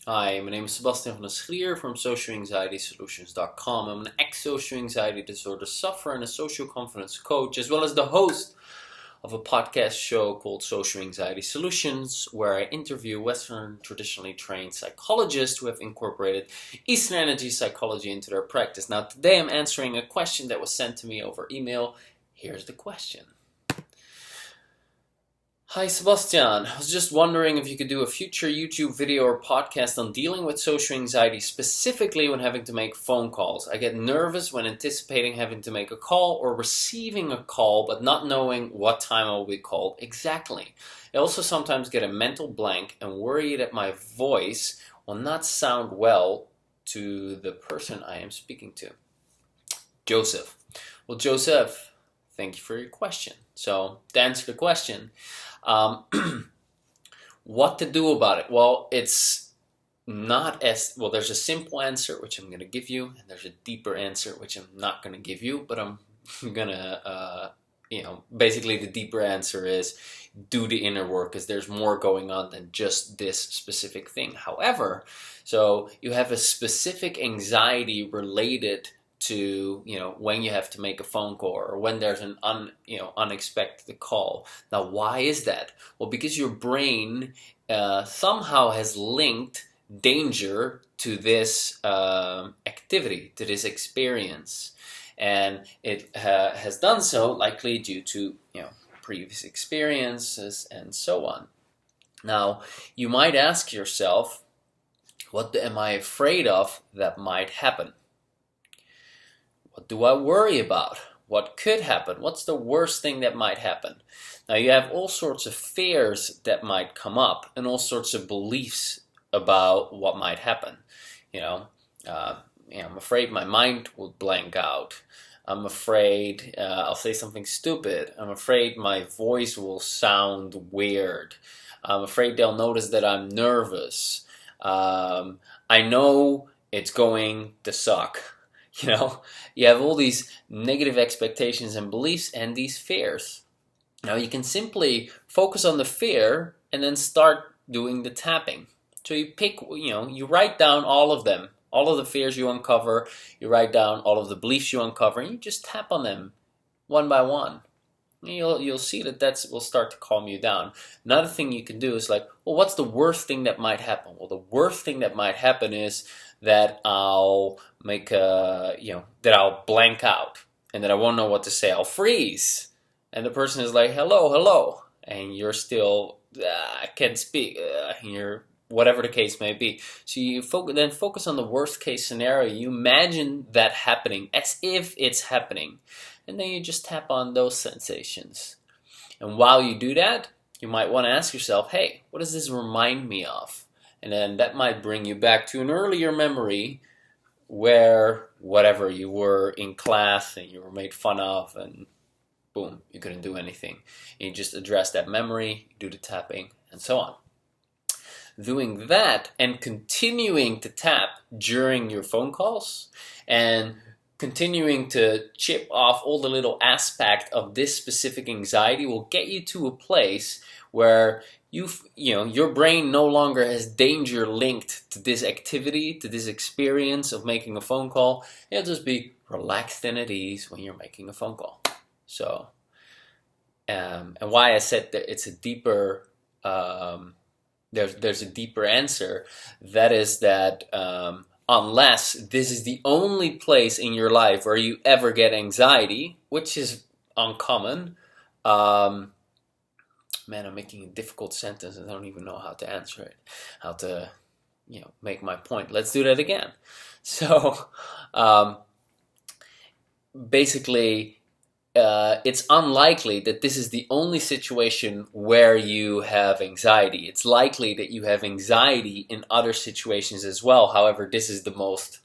Hi, my name is Sebastiaan from socialanxietysolutions.com. I'm an ex-social anxiety disorder sufferer and a social confidence coach, as well as the host of a podcast show called Social Anxiety Solutions, where I interview Western traditionally trained psychologists who have incorporated Eastern energy psychology into their practice. Now, today I'm answering a question that was sent to me over email. Here's the question. Hi Sebastiaan, I was just wondering if you could do a future YouTube video or podcast on dealing with social anxiety, specifically when having to make phone calls. I get nervous when anticipating having to make a call or receiving a call, but not knowing what time I will be called exactly. I also sometimes get a mental blank and worry that my voice will not sound well to the person I am speaking to. Joseph. Well, Joseph, thank you for your question. So, to answer the question, what to do about it? Well, it's not as well. There's a simple answer which I'm going to give you, and there's a deeper answer which I'm not going to give you. But I'm gonna, basically the deeper answer is do the inner work, because there's more going on than just this specific thing. However, so you have a specific anxiety related to when you have to make a phone call or when there's an unexpected call. Now, why is that? Well, because your brain somehow has linked danger to this activity, to this experience, and it has done so likely due to previous experiences and so on. Now, you might ask yourself, what am I afraid of that might happen? What do I worry about? What could happen? What's the worst thing that might happen? Now, you have all sorts of fears that might come up and all sorts of beliefs about what might happen. I'm afraid my mind will blank out. I'm afraid I'll say something stupid. I'm afraid my voice will sound weird. I'm afraid they'll notice that I'm nervous. I know it's going to suck. You have all these negative expectations and beliefs and these fears. Now, you can simply focus on the fear and then start doing the tapping. So you pick, you write down all of them, all of the fears you uncover, you write down all of the beliefs you uncover, and you just tap on them one by one. You'll see that will start to calm you down. Another thing you can do is well, what's the worst thing that might happen? Well, the worst thing that might happen is that I'll that I'll blank out and that I won't know what to say. I'll freeze. And the person is like, hello, hello. And you're still, I can't speak. You're, whatever the case may be. So you focus on the worst case scenario. You imagine that happening as if it's happening. And then you just tap on those sensations. And while you do that, you might want to ask yourself, hey, what does this remind me of? And then that might bring you back to an earlier memory where whatever, you were in class and you were made fun of and boom, you couldn't do anything. And you just address that memory, do the tapping, and so on. Doing that and continuing to tap during your phone calls and continuing to chip off all the little aspect of this specific anxiety will get you to a place where your brain no longer has danger linked to this activity, to this experience of making a phone call. You'll just be relaxed and at ease when you're making a phone call. So, and why I said that it's a deeper, there's a deeper answer. That is that unless this is the only place in your life where you ever get anxiety, which is uncommon. Man, I'm making a difficult sentence and I don't even know how to answer it, how to, make my point. Let's do that again. So, basically, it's unlikely that this is the only situation where you have anxiety. It's likely that you have anxiety in other situations as well. However, this is the most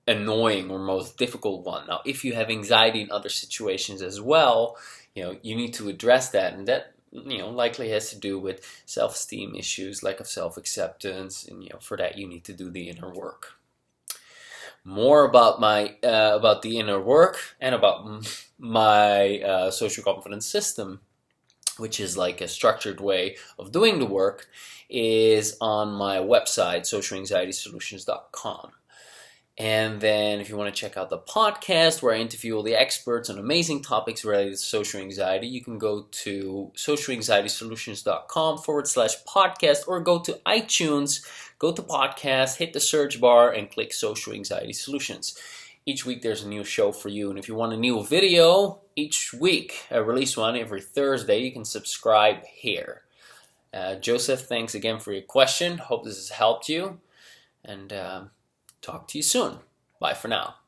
annoying or most difficult one. Now, if you have anxiety in other situations as well, you need to address that, and that likely has to do with self-esteem issues, lack of self-acceptance, and for that you need to do the inner work. More about the inner work and about my social confidence system which is like a structured way of doing the work, is on my website, socialanxietysolutions.com. And then if you want to check out the podcast where I interview all the experts on amazing topics related to social anxiety, you can go to socialanxietysolutions.com/podcast, or go to iTunes, go to podcast, hit the search bar and click Social Anxiety Solutions. Each week there's a new show for you. And if you want a new video each week, I release one every Thursday. You can subscribe here. Joseph, thanks again for your question. Hope this has helped you. And talk to you soon. Bye for now.